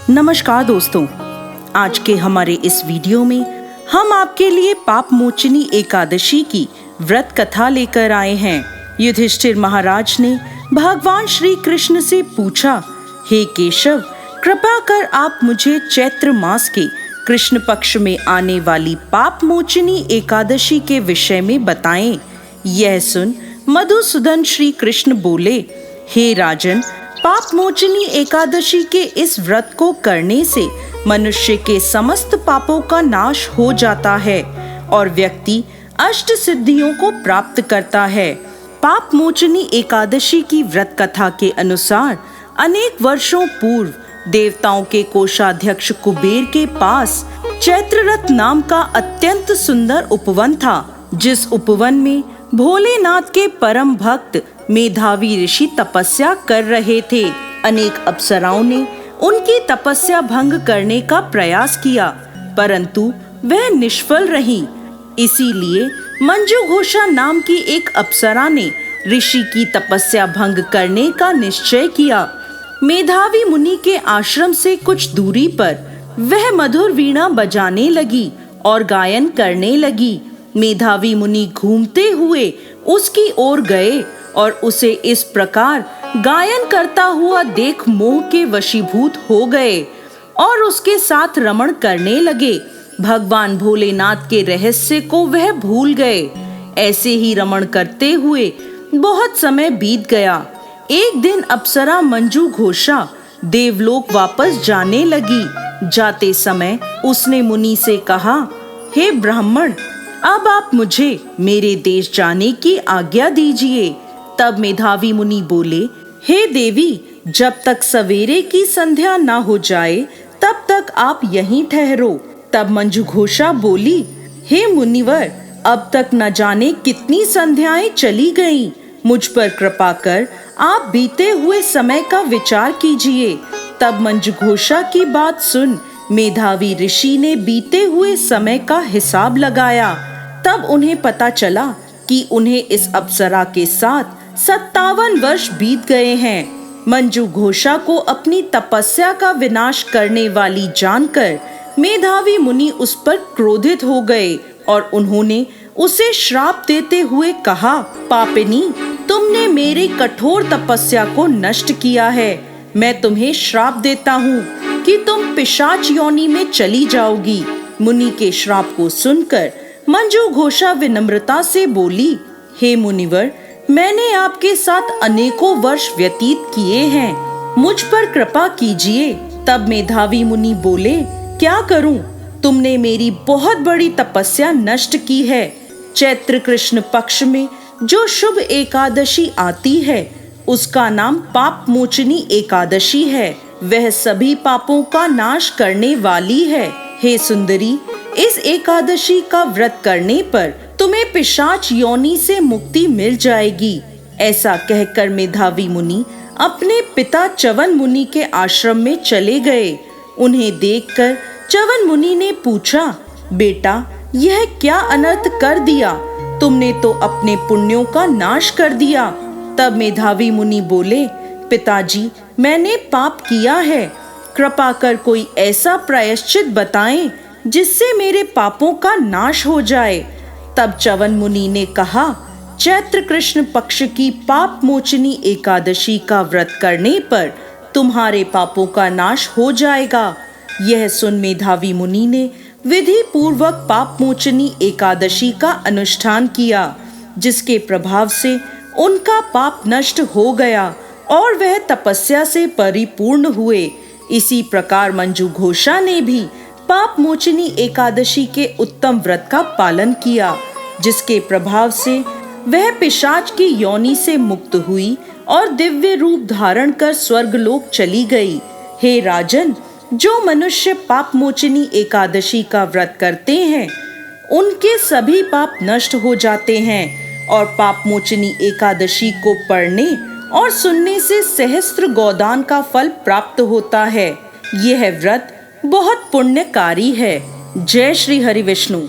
नमस्कार दोस्तों, आज के हमारे इस वीडियो में हम आपके लिए पाप मोचनी एकादशी की व्रत कथा लेकर आए हैं। युधिष्ठिर महाराज ने भगवान श्री कृष्ण से पूछा, हे केशव, कृपा कर आप मुझे चैत्र मास के कृष्ण पक्ष में आने वाली पाप मोचनी एकादशी के विषय में बताएं। यह सुन मधुसूदन श्री कृष्ण बोले, हे राजन, पाप मोचनी एकादशी के इस व्रत को करने से मनुष्य के समस्त पापों का नाश हो जाता है और व्यक्ति अष्ट सिद्धियों को प्राप्त करता है। पाप मोचनी एकादशी की व्रत कथा के अनुसार अनेक वर्षों पूर्व देवताओं के कोषाध्यक्ष कुबेर के पास चैत्ररथ नाम का अत्यंत सुंदर उपवन था, जिस उपवन में भोलेनाथ के परम भक्त मेधावी ऋषि तपस्या कर रहे थे। अनेक अप्सराओं ने उनकी तपस्या भंग करने का प्रयास किया, परंतु वह निष्फल रही। इसीलिए मंजुघोषा नाम की एक अप्सरा ने ऋषि की तपस्या भंग करने का निश्चय किया। मेधावी मुनि के आश्रम से कुछ दूरी पर वह मधुर वीणा बजाने लगी और गायन करने लगी। मेधावी मुनि घूमते हुए उसकी ओर गए और उसे इस प्रकार गायन करता हुआ देख मोह के वशीभूत हो गए और उसके साथ रमण करने लगे। भगवान भोलेनाथ के रहस्य को वह भूल गए। ऐसे ही रमण करते हुए बहुत समय बीत गया। एक दिन अप्सरा मंजुघोषा देवलोक वापस जाने लगी। जाते समय उसने मुनि से कहा, हे ब्राह्मण, अब आप मुझे मेरे देश जाने की आज्ञा दीजिए। तब मेधावी मुनि बोले, हे देवी, जब तक सवेरे की संध्या ना हो जाए तब तक आप यहीं ठहरो। तब मंजुघोषा बोली, हे मुनिवर, अब तक न जाने कितनी संध्याएं चली गईं। मुझ पर कृपा कर आप बीते हुए समय का विचार कीजिए। तब मंजुघोषा की बात सुन मेधावी ऋषि ने बीते हुए समय का हिसाब लगाया। तब उन्हें पता चला कि उन्हें इस अप्सरा के साथ 57 वर्ष बीत गए हैं। मंजुघोषा को अपनी तपस्या का विनाश करने वाली जानकर मेधावी मुनि उस पर क्रोधित हो गए और उन्होंने उसे श्राप देते हुए कहा, पापिनी, तुमने मेरी कठोर तपस्या को नष्ट किया है। मैं तुम्हें श्राप देता हूँ कि तुम पिशाच योनि में चली जाओगी। मुनि के श्राप को सुनकर मंजुघोषा विनम्रता से बोली, हे मुनिवर, मैंने आपके साथ अनेकों वर्ष व्यतीत किए हैं, मुझ पर कृपा कीजिए। तब मेधावी मुनि बोले, क्या करूं? तुमने मेरी बहुत बड़ी तपस्या नष्ट की है। चैत्र कृष्ण पक्ष में जो शुभ एकादशी आती है उसका नाम पाप मोचनी एकादशी है। वह सभी पापों का नाश करने वाली है। हे सुंदरी, इस एकादशी का व्रत करने पर तुम्हें पिशाच योनि से मुक्ति मिल जाएगी। ऐसा कहकर मेधावी मुनि अपने पिता च्यवन मुनि के आश्रम में चले गए। उन्हें देखकर च्यवन मुनि ने पूछा, बेटा, यह क्या अनर्थ कर दिया? तुमने तो अपने पुण्यों का नाश कर दिया। तब मेधावी मुनि बोले, पिताजी, मैंने पाप किया है। कृपा कर कोई ऐसा प्रायश्चित बताएं जिससे मेरे पापों का नाश हो जाए। तब च्यवन मुनि ने कहा, चैत्र कृष्ण पक्ष की पाप मोचनी एकादशी का व्रत करने पर तुम्हारे पापों का नाश हो जाएगा। यह सुन मेधावी मुनि ने विधि पूर्वक पाप मोचनी एकादशी का अनुष्ठान किया, जिसके प्रभाव से उनका पाप नष्ट हो गया और वह तपस्या से परिपूर्ण हुए। इसी प्रकार मंजुघोषा ने भी पाप मोचनी एकादशी के उत्तम व्रत का पालन किया, जिसके प्रभाव से वह पिशाच की योनि से मुक्त हुई और दिव्य रूप धारण कर स्वर्गलोक चली गई। हे राजन, जो मनुष्य पाप मोचनी एकादशी का व्रत करते हैं उनके सभी पाप नष्ट हो जाते हैं और पाप मोचनी एकादशी को पढ़ने और सुनने से सहस्त्र गोदान का फल प्राप्त होता है। यह व्रत बहुत पुण्यकारी है। जय श्री हरि विष्णु।